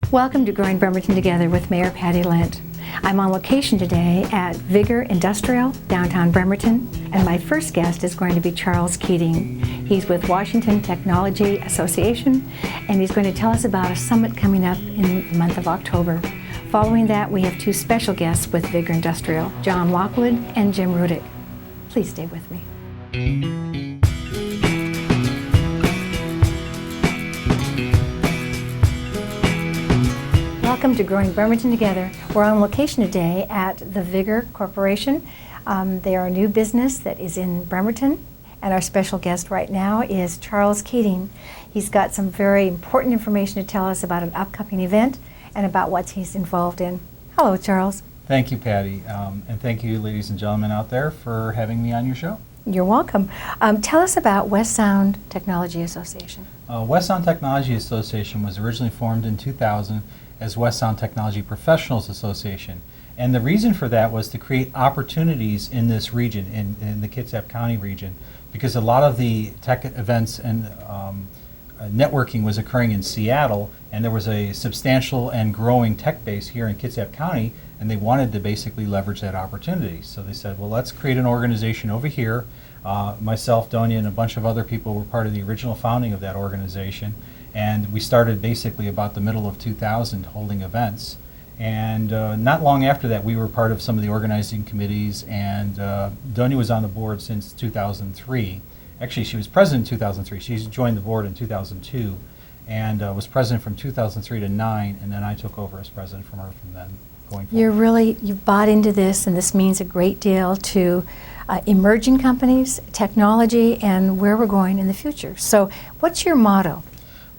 Welcome to Growing Bremerton Together with Mayor Patty Lent. I'm on location today at Vigor Industrial, downtown Bremerton, and my first guest is going to be Charles Keating. He's with Washington Technology Association, and he's going to tell us about a summit coming up in the month of October. Following that, we have two special guests with Vigor Industrial, John Lockwood and Jim Rudick. Please stay with me. Welcome to Growing Bremerton Together. We're on location today at the Vigor Corporation. They are a new business that is in Bremerton, and our special guest right now is Charles Keating. He's got some very important information to tell us about an upcoming event and about what he's involved in. Hello, Charles. Thank you, Patty, and thank you, ladies and gentlemen out there, for having me on your show. You're welcome. Tell us about West Sound Technology Association. West Sound Technology Association was originally formed in 2000 as West Sound Technology Professionals Association. And the reason for that was to create opportunities in this region, in the Kitsap County region, because a lot of the tech events and networking was occurring in Seattle, and there was a substantial and growing tech base here in Kitsap County, and they wanted to basically leverage that opportunity. So they said, well, let's create an organization over here. Myself, Donia, and a bunch of other people were part of the original founding of that organization. And we started basically about the middle of 2000 holding events. And not long after that, we were part of some of the organizing committees, and Donia was on the board since 2003. Actually, she was president in 2003. She joined the board in 2002 and was president from 2003 to 9, and then I took over as president from her from then going forward. You've bought into this, and this means a great deal to emerging companies, technology, and where we're going in the future. So what's your motto?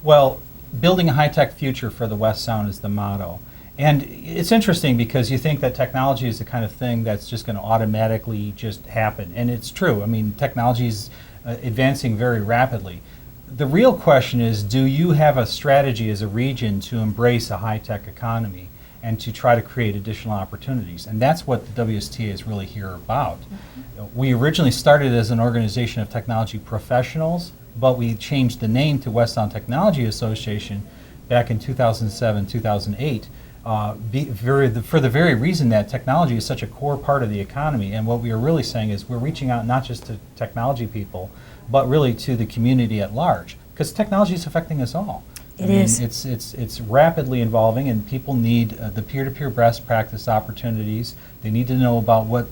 Well, building a high-tech future for the West Sound is the motto. And it's interesting because you think that technology is the kind of thing that's just going to automatically just happen. And it's true. I mean, technology is advancing very rapidly. The real question is, do you have a strategy as a region to embrace a high-tech economy and to try to create additional opportunities? And that's what the WSTA is really here about. Mm-hmm. We originally started as an organization of technology professionals, but we changed the name to West Sound Technology Association back in 2007, 2008, for the very reason that technology is such a core part of the economy. And what we are really saying is we're reaching out not just to technology people, but really to the community at large, because technology is affecting us all. It is. It's rapidly evolving, and people need the peer-to-peer best practice opportunities. They need to know about what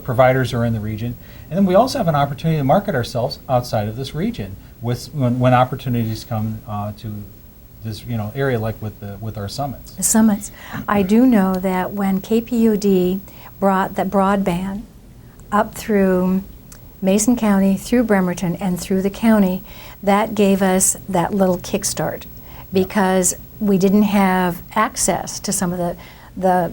providers are in the region, and then we also have an opportunity to market ourselves outside of this region when opportunities come to this area, like with our summits. The summits. I do know that when KPUD brought the broadband up through Mason County, through Bremerton, and through the county, that gave us that little kickstart, because we didn't have access to some of the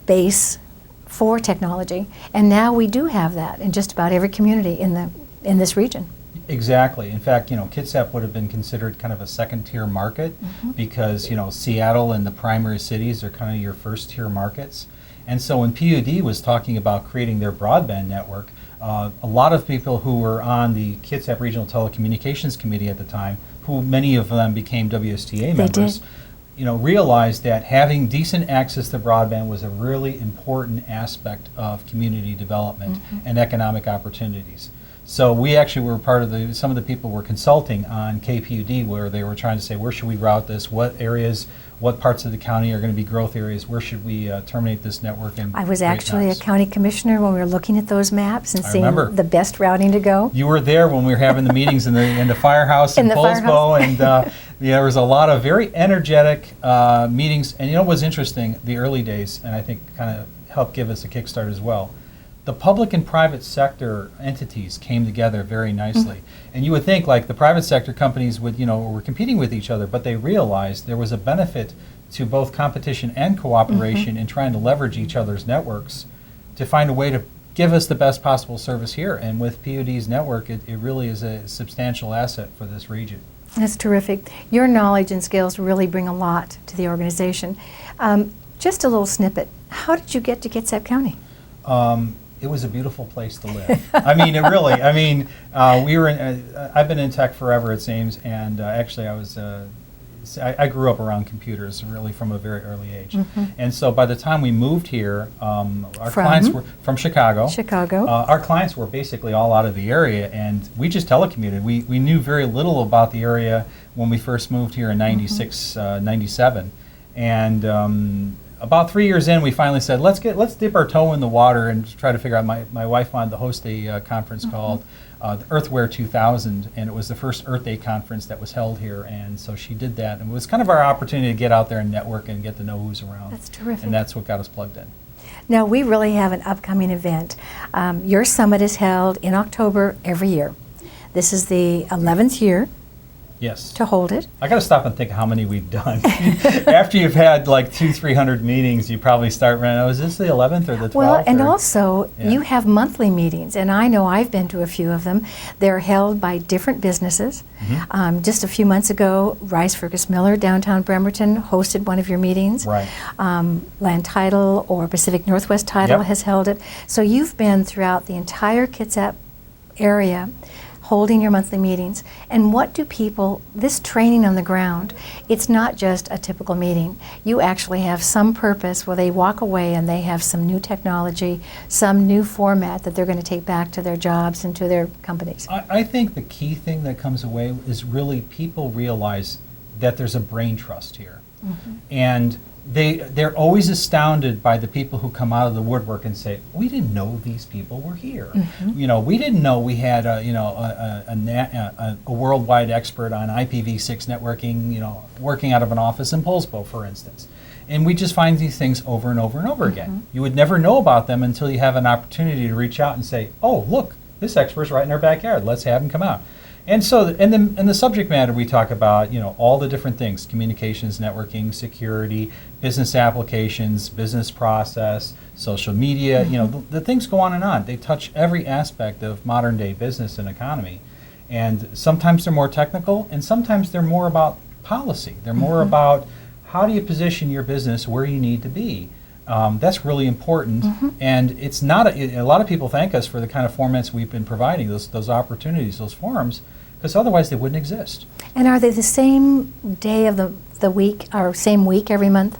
base for technology, and now we do have that in just about every community in this region. Exactly. In fact, Kitsap would have been considered kind of a second-tier market, mm-hmm. because Seattle and the primary cities are kind of your first-tier markets. And so when PUD was talking about creating their broadband network, a lot of people who were on the Kitsap Regional Telecommunications Committee at the time, who many of them became WSTA members, realized that having decent access to broadband was a really important aspect of community development, mm-hmm. and economic opportunities. So we actually were part of some of the people were consulting on KPUD, where they were trying to say, where should we route this? What areas, what parts of the county are going to be growth areas? Where should we terminate this network? And I was actually a county commissioner when we were looking at those maps and seeing the best routing to go. You were there when we were having the meetings in the firehouse in Poulsbo, and there was a lot of very energetic meetings. And what was interesting, the early days, and I think kind of helped give us a kickstart as well, the public and private sector entities came together very nicely. Mm-hmm. And you would think like the private sector companies would, were competing with each other, but they realized there was a benefit to both competition and cooperation, mm-hmm. in trying to leverage each other's networks to find a way to give us the best possible service here. And with PUD's network, it really is a substantial asset for this region. That's terrific. Your knowledge and skills really bring a lot to the organization. Just a little snippet. How did you get to Kitsap County? It was a beautiful place to live. I mean, we were in, I've been in tech forever, it seems, and actually I was I grew up around computers really from a very early age. Mm-hmm. And so by the time we moved here, our From? clients were from Chicago. Chicago. Our clients were basically all out of the area, and we just telecommuted. We knew very little about the area when we first moved here in 96, 97. And about 3 years in, we finally said, let's dip our toe in the water and try to figure out. My wife wanted to host a conference called the Earthware 2000, and it was the first Earth Day conference that was held here, and so she did that, and it was kind of our opportunity to get out there and network and get to know who's around. That's terrific. And that's what got us plugged in. Now, we really have an upcoming event. Your summit is held in October every year. This is the 11th year Yes. to hold it. I got to stop and think how many we've done. After you've had like 200-300 meetings, you probably start running, oh, is this the 11th or the 12th? Well, and or- also, Yeah. you have monthly meetings, and I know I've been to a few of them. They're held by different businesses. Just a few months ago, Rice Fergus Miller, downtown Bremerton, hosted one of your meetings. Right. Land Title or Pacific Northwest Title Yep. has held it. So you've been throughout the entire Kitsap area holding your monthly meetings. And what do people, this training on the ground, it's not just a typical meeting. You actually have some purpose where they walk away and they have some new technology, some new format that they're going to take back to their jobs and to their companies. I think the key thing that comes away is really people realize that there's a brain trust here. And they're always astounded by the people who come out of the woodwork and say, we didn't know these people were here. You know, we didn't know we had a worldwide expert on IPv6 networking, you know, working out of an office in Poulsbo, for instance. And we just find these things over and over and over again. You would never know about them until you have an opportunity to reach out and say, oh, look, this expert's right in our backyard. Let's have him come out. And so, in the subject matter, we talk about, you know, all the different things: communications, networking, security, business applications, business process, social media. You know, the things go on and on. They touch every aspect of modern day business and economy. And sometimes they're more technical, and sometimes they're more about policy. They're more about how do you position your business where you need to be. That's really important, and it's not. A lot of people thank us for the kind of formats we've been providing, those opportunities, those forums, because otherwise they wouldn't exist. And are they the same day of the week, or same week every month?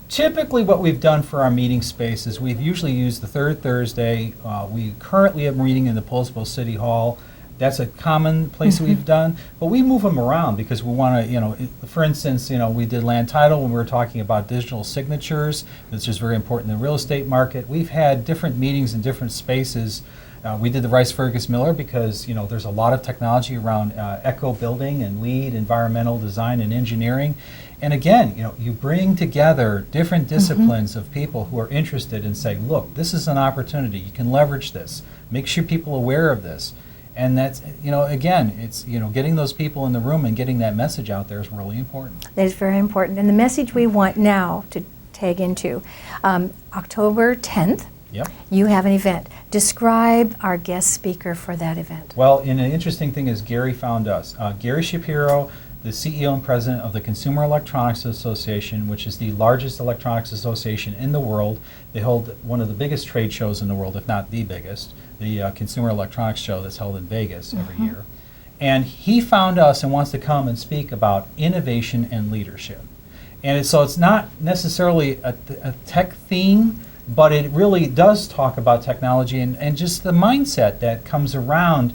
Typically, what we've done for our meeting space is we've usually used the third Thursday. We currently have a meeting in the Poulsbo City Hall. That's a common place we've done, but we move them around because we want to, you know, for instance, you know, we did land title when we were talking about digital signatures, which is very important in the real estate market. We've had different meetings in different spaces. We did the Rice Fergus Miller because, you know, there's a lot of technology around eco building and LEED, environmental design and engineering. And again, you know, you bring together different disciplines of people who are interested and say, look, this is an opportunity. You can leverage this. Make sure people are aware of this. And that's, you know, again, it's, you know, getting those people in the room and getting that message out there is really important. That is very important. And the message we want now to tag into, October 10th, Yep. you have an event. Describe our guest speaker for that event. Well, and an interesting thing is Gary found us. Gary Shapiro, the CEO and president of the Consumer Electronics Association, which is the largest electronics association in the world. They hold one of the biggest trade shows in the world, if not the biggest, the Consumer Electronics Show that's held in Vegas every year. And he found us and wants to come and speak about innovation and leadership. And so it's not necessarily a tech theme, but it really does talk about technology and just the mindset that comes around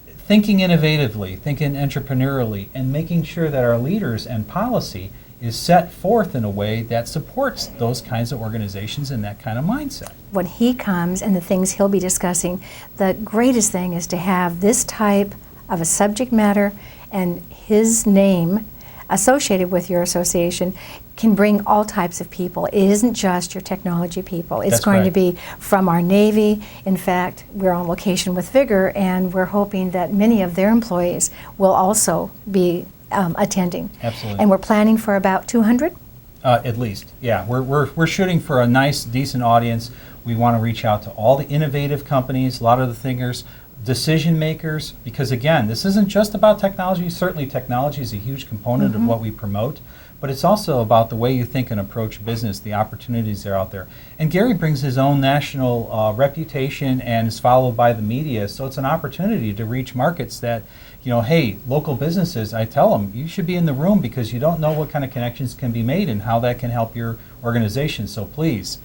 thinking innovatively, thinking entrepreneurially, and making sure that our leaders and policy is set forth in a way that supports those kinds of organizations and that kind of mindset. When he comes and the things he'll be discussing, the greatest thing is to have this type of a subject matter and his name associated with your association can bring all types of people. It isn't just your technology people. It's That's going to right. be from our Navy. In fact, we're on location with Vigor, and we're hoping that many of their employees will also be attending. Absolutely. And we're planning for about 200? At least, yeah. We're shooting for a nice, decent audience. We want to reach out to all the innovative companies, a lot of the thinkers, decision makers, because again, this isn't just about technology. Certainly technology is a huge component of what we promote, but it's also about the way you think and approach business, the opportunities that are out there. And Gary brings his own national reputation and is followed by the media, so it's an opportunity to reach markets that, hey, local businesses, I tell them, you should be in the room because you don't know what kind of connections can be made and how that can help your organization. So please,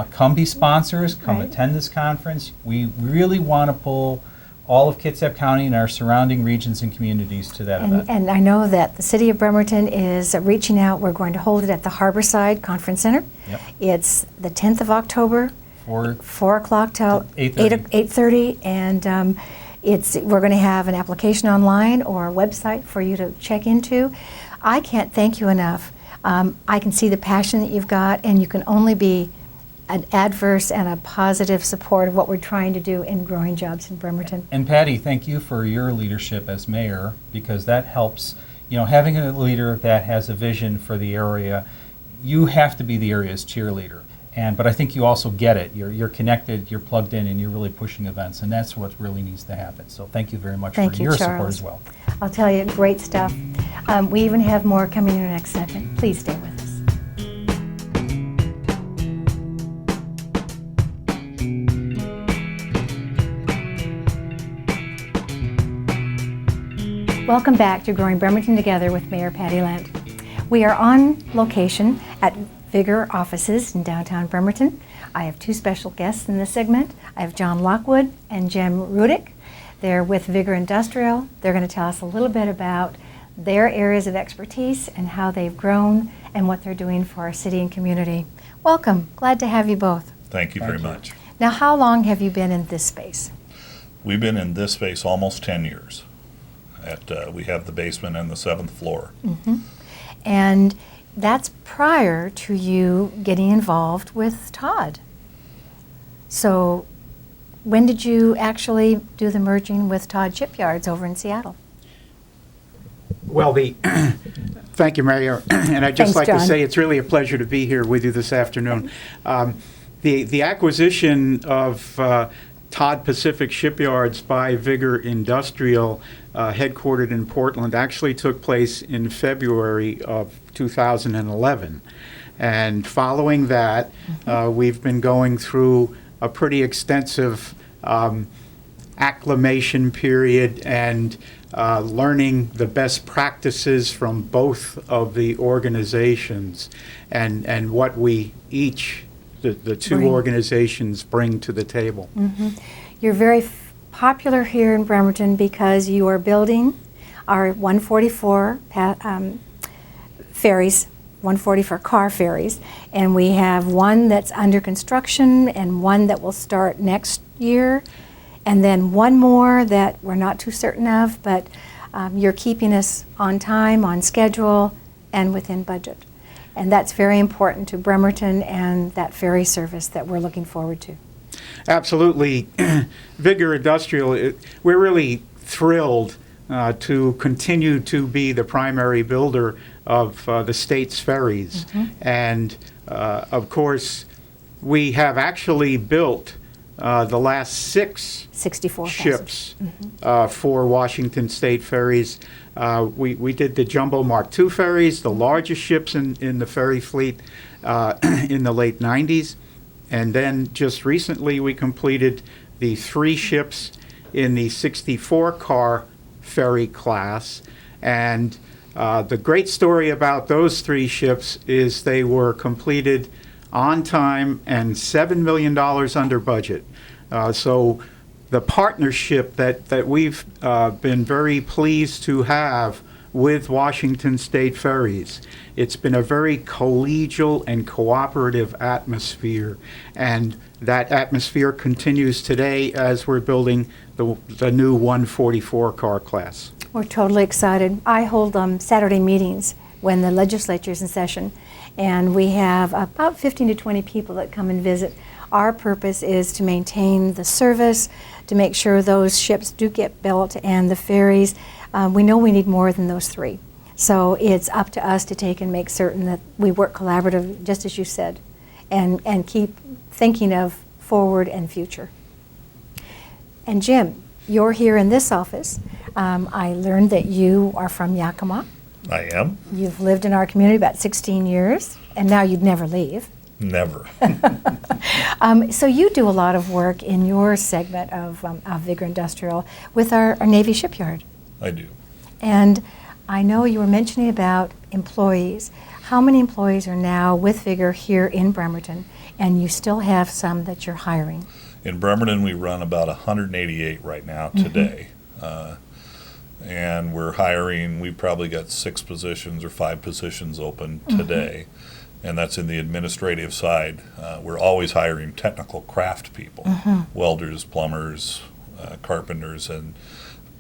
come be sponsors, come attend this conference. We really want to pull all of Kitsap County and our surrounding regions and communities to that event. And I know that the City of Bremerton is reaching out. We're going to hold it at the Harborside Conference Center. Yep. It's the 10th of October, 4 o'clock till 8:30, and we're going to have an application online or a website for you to check into. I can't thank you enough. I can see the passion that you've got, and you can only be an adverse and a positive support of what we're trying to do in growing jobs in Bremerton. And Patty, thank you for your leadership as mayor, because that helps, having a leader that has a vision for the area. You have to be the area's cheerleader. But I think you also get it. You're connected, you're plugged in, and you're really pushing events, and that's what really needs to happen. So thank you very much for your support as well. I'll tell you, great stuff. We even have more coming in the next segment. Please stay with us. Welcome back to Growing Bremerton Together with Mayor Patty Lent. We are on location at Vigor offices in downtown Bremerton. I have two special guests in this segment. I have John Lockwood and Jim Rudick. They're with Vigor Industrial. They're going to tell us a little bit about their areas of expertise and how they've grown and what they're doing for our city and community. Welcome. Glad to have you both. Thank you very much. Now, how long have you been in this space? We've been in this space almost 10 years. We have the basement and the 7th floor. Mm-hmm. And that's prior to you getting involved with Todd. So when did you actually do the merging with Todd Shipyards over in Seattle? Well, thank you, Mayor. And I'd just like to say it's really a pleasure to be here with you this afternoon. The acquisition of Todd Pacific Shipyards by Vigor Industrial, headquartered in Portland, actually took place in February of 2011. And following that, we've been going through a pretty extensive acclimation period and learning the best practices from both of the organizations and what we each, the two organizations, bring to the table. Mm-hmm. You're very popular here in Bremerton because you are building our 144 ferries, 144 car ferries, and we have one that's under construction and one that will start next year, and then one more that we're not too certain of, but you're keeping us on time, on schedule, and within budget. And that's very important to Bremerton and that ferry service that we're looking forward to. Absolutely. Vigor Industrial, we're really thrilled to continue to be the primary builder of the state's ferries. Mm-hmm. And of course, we have actually built the last 64 ships for Washington State Ferries. We did the Jumbo Mark II ferries, the largest ships in the ferry fleet in the late 90s. And then just recently we completed the 3 ships in the 64-car ferry class. And the great story about those 3 ships is they were completed on time and $7 million under budget. So the partnership that we've been very pleased to have with Washington State Ferries, it's been a very collegial and cooperative atmosphere, and that atmosphere continues today as we're building the new 144 car class. We're totally excited. I hold Saturday meetings when the legislature's in session, and we have about 15 to 20 people that come and visit. Our purpose is to maintain the service, to make sure those ships do get built, and the ferries, we know we need more than those 3. So it's up to us to take and make certain that we work collaborative, just as you said, and keep thinking of forward and future. And Jim, you're here in this office. I learned that you are from Yakima. I am. You've lived in our community about 16 years, and now you'd never leave. Never. So you do a lot of work in your segment of Vigor Industrial with our Navy shipyard. I do. And I know you were mentioning about employees. How many employees are now with Vigor here in Bremerton, and you still have some that you're hiring? In Bremerton, we run about 188 right now today. And we're hiring, we've probably got 6 positions or 5 positions open today. And that's in the administrative side. We're always hiring technical craft people, welders, plumbers, carpenters, and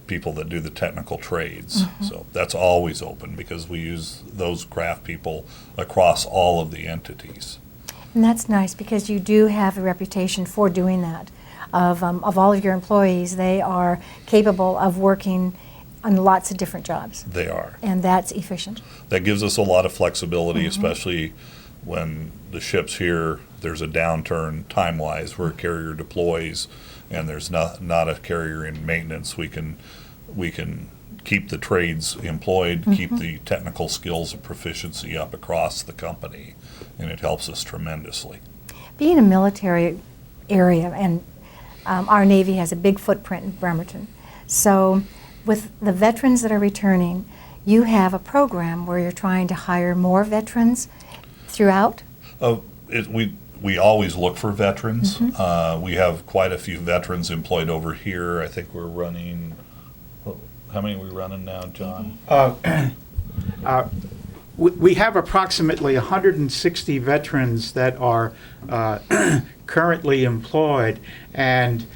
people that do the technical trades. So that's always open because we use those craft people across all of the entities. And that's nice because you do have a reputation for doing that. Of all of your employees, they are capable of working on lots of different jobs. They are. And that's efficient. That gives us a lot of flexibility, especially when the ship's here, there's a downturn time-wise where a carrier deploys and there's not a carrier in maintenance. We can keep the trades employed, keep the technical skills and proficiency up across the company, and it helps us tremendously. Being a military area, and our Navy has a big footprint in Bremerton, so with the veterans that are returning, you have a program where you're trying to hire more veterans throughout? We always look for veterans. We have quite a few veterans employed over here. I think we're running, how many are we running now, John? We have approximately 160 veterans that are currently employed, and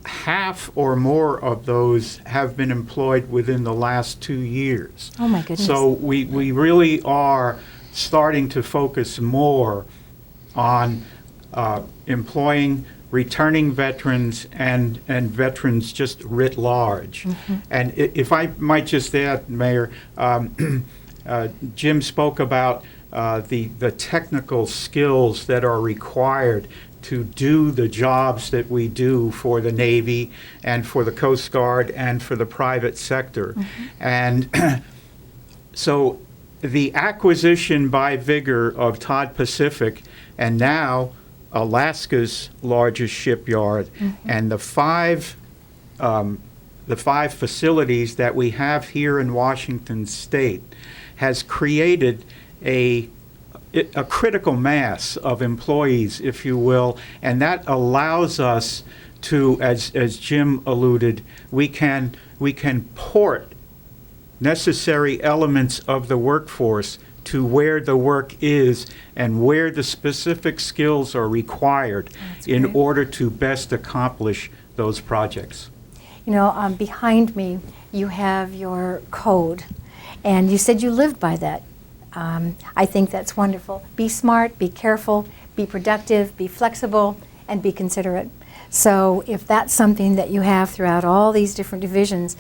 half or more of those have been employed within the last 2 years. Oh my goodness. So we really are starting to focus more on employing returning veterans and veterans just writ large. And if I might just add, Mayor, Jim spoke about the technical skills that are required to do the jobs that we do for the Navy and for the Coast Guard and for the private sector. And so the acquisition by Vigor of Todd Pacific, and now Alaska's largest shipyard, and the five facilities that we have here in Washington State has created a critical mass of employees, if you will, and that allows us to, as Jim alluded, we can port necessary elements of the workforce to where the work is and where the specific skills are required in order to best accomplish those projects. You know, behind me you have your code, and you said you lived by that. I think that's wonderful. Be smart, be careful, be productive, be flexible, and be considerate. So if that's something that you have throughout all these different divisions,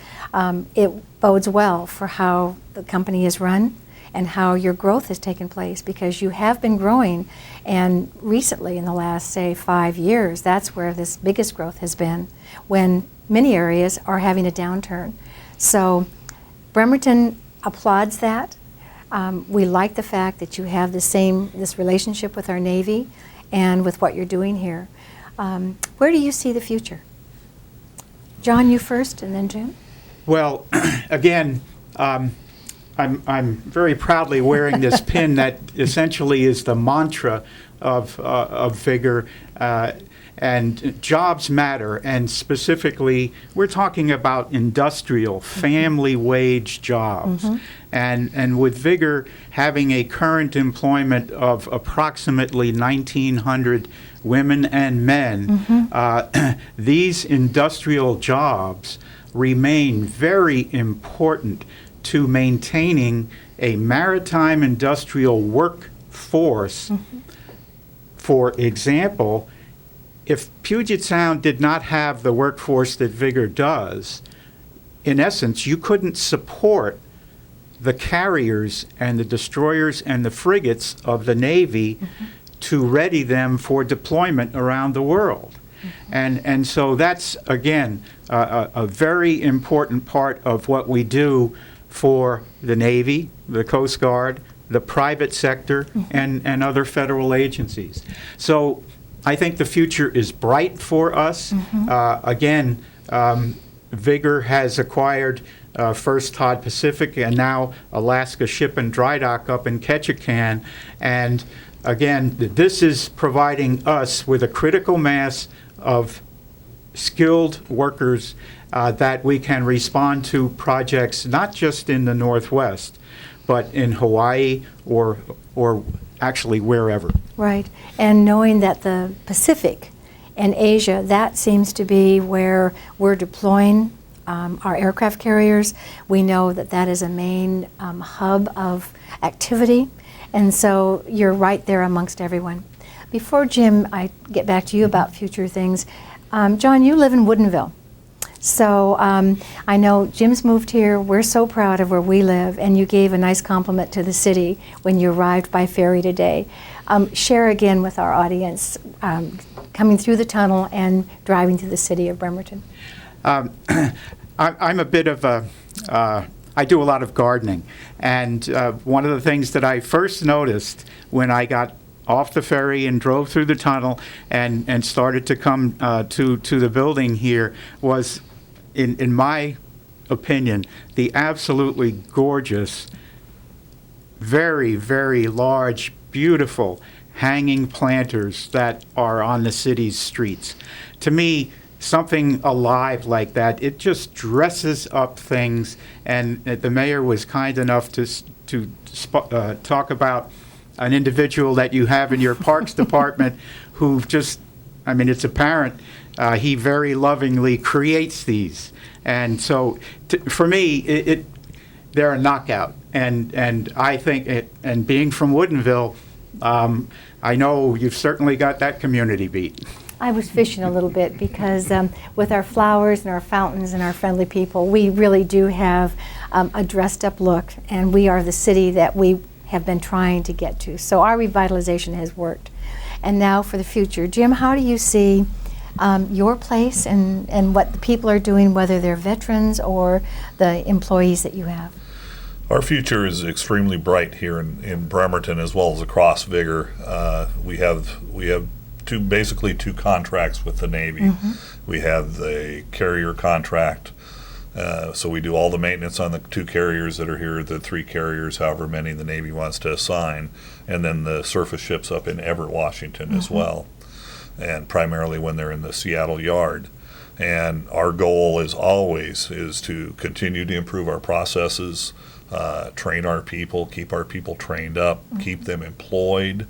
it bodes well for how the company is run and how your growth has taken place, because you have been growing, and recently in the last, say, 5 years, that's where this biggest growth has been, when many areas are having a downturn. So Bremerton applauds that. We like the fact that you have this relationship with our Navy and with what you're doing here. Where do you see the future? John, you first, and then Jim. Well, again, I'm very proudly wearing this pin that essentially is the mantra of Vigor, and jobs matter, and specifically we're talking about industrial family wage jobs. And with Vigor having a current employment of approximately 1,900 women and men, these industrial jobs remain very important to maintaining a maritime industrial workforce. For example, if Puget Sound did not have the workforce that Vigor does, in essence, you couldn't support the carriers and the destroyers and the frigates of the Navy to ready them for deployment around the world. And so that's, again, a very important part of what we do for the Navy, the Coast Guard, the private sector, and other federal agencies. So I think the future is bright for us. Again, Vigor has acquired first Todd Pacific and now Alaska Ship and Dry Dock up in Ketchikan. And again, this is providing us with a critical mass of skilled workers that we can respond to projects not just in the Northwest, but in Hawaii or actually wherever. Right. And knowing that the Pacific and Asia, that seems to be where we're deploying our aircraft carriers. We know that that is a main hub of activity. And so you're right there amongst everyone. Before, Jim, I get back to you about future things, John, you live in Woodinville. So I know Jim's moved here. We're so proud of where we live, and you gave a nice compliment to the city when you arrived by ferry today. Share again with our audience coming through the tunnel and driving through the city of Bremerton. I'm a bit of a, I do a lot of gardening, and one of the things that I first noticed when I got off the ferry and drove through the tunnel and started to come to the building here was, in my opinion, the absolutely gorgeous, very, very large, beautiful hanging planters that are on the city's streets. To me, something alive like that, it just dresses up things. And the mayor was kind enough to talk about an individual that you have in your parks department who just, I mean, it's apparent he very lovingly creates these. And so for me, they're a knockout. And I think, and being from Woodinville, I know you've certainly got that community beat. I was fishing a little bit because with our flowers and our fountains and our friendly people, we really do have a dressed up look, and we are the city that we have been trying to get to. So our revitalization has worked. And now for the future. Jim, how do you see your place and what the people are doing, whether they're veterans or the employees that you have? Our future is extremely bright here in Bremerton as well as across Vigor. We have basically two contracts with the Navy. We have the carrier contract, so we do all the maintenance on the two carriers that are here, the three carriers, however many the Navy wants to assign, and then the surface ships up in Everett, Washington as well, and primarily when they're in the Seattle yard. And our goal is always to continue to improve our processes, train our people, keep our people trained up, keep them employed,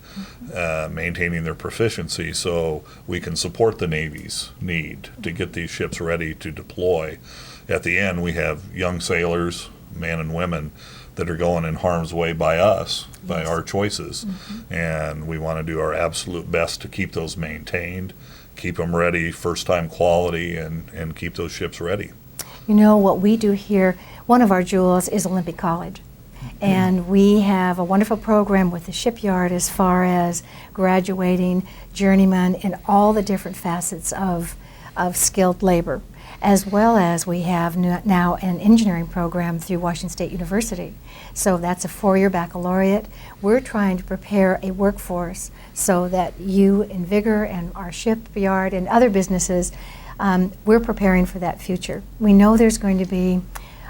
maintaining their proficiency so we can support the Navy's need to get these ships ready to deploy. At the end, we have young sailors, men and women, that are going in harm's way by us, by our choices. And we want to do our absolute best to keep those maintained, keep them ready, first-time quality, and keep those ships ready. You know, what we do here, one of our jewels is Olympic College. And we have a wonderful program with the shipyard as far as graduating journeymen in all the different facets of skilled labor, as well as we have now an engineering program through Washington State University. So that's a 4-year baccalaureate. We're trying to prepare a workforce so that you in Vigor and our shipyard and other businesses, we're preparing for that future. We know there's going to be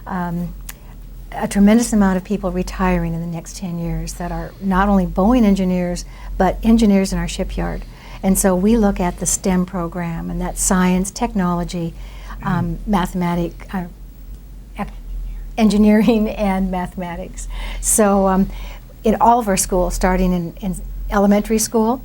a tremendous amount of people retiring in the next 10 years that are not only Boeing engineers, but engineers in our shipyard. And so we look at the STEM program, and that's science, technology, engineering, and mathematics. So in all of our schools, starting in elementary school,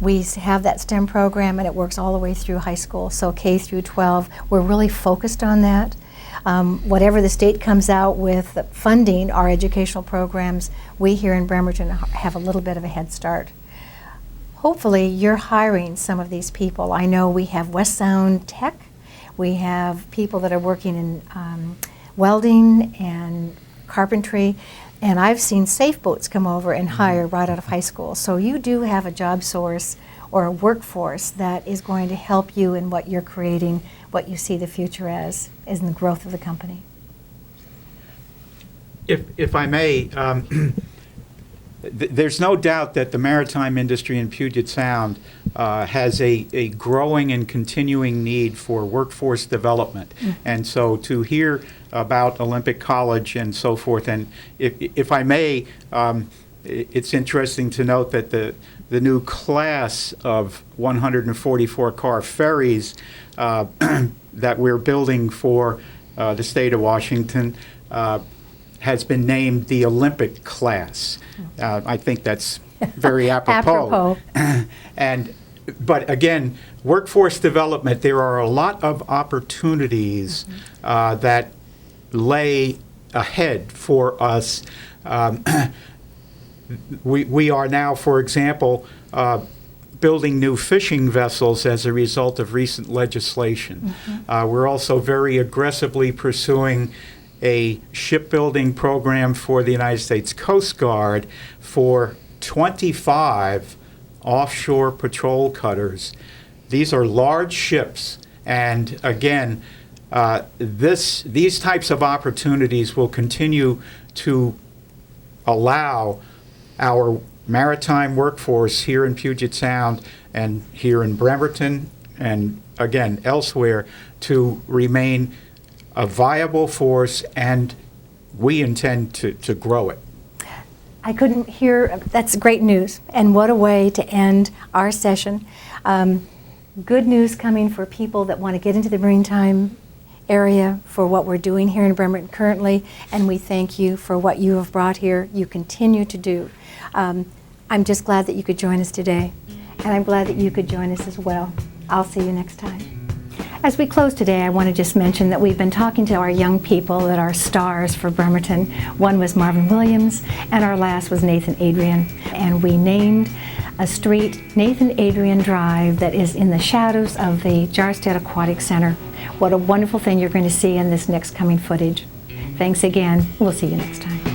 we have that STEM program, and it works all the way through high school. So K through 12, we're really focused on that. Whatever the state comes out with funding our educational programs, we here in Bremerton have a little bit of a head start. Hopefully you're hiring some of these people. I know we have West Sound Tech. We have people that are working in welding and carpentry. And I've seen Safe Boats come over and hire right out of high school. So you do have a job source or a workforce that is going to help you in what you're creating, what you see the future as in the growth of the company. If I may, there's no doubt that the maritime industry in Puget Sound has a growing and continuing need for workforce development. And so to hear about Olympic College and so forth, and if I may, it's interesting to note that the new class of 144 car ferries that we're building for the state of Washington has been named the Olympic class. I think that's very apropos. But again, workforce development, there are a lot of opportunities that lay ahead for us. We are now, for example, building new fishing vessels as a result of recent legislation. We're also very aggressively pursuing a shipbuilding program for the United States Coast Guard for 25 offshore patrol cutters. These are large ships, and again, these types of opportunities will continue to allow our maritime workforce here in Puget Sound and here in Bremerton and again elsewhere to remain a viable force, and we intend to grow it. I couldn't hear, that's great news, and what a way to end our session. Good news coming for people that want to get into the maritime area for what we're doing here in Bremerton currently, and we thank you for what you have brought here, you continue to do. I'm just glad that you could join us today, and I'm glad that you could join us as well. I'll see you next time. As we close today, I want to just mention that we've been talking to our young people that are stars for Bremerton. One was Marvin Williams, and our last was Nathan Adrian. And we named a street, Nathan Adrian Drive, that is in the shadows of the Jarstead Aquatic Center. What a wonderful thing you're going to see in this next coming footage. Thanks again. We'll see you next time.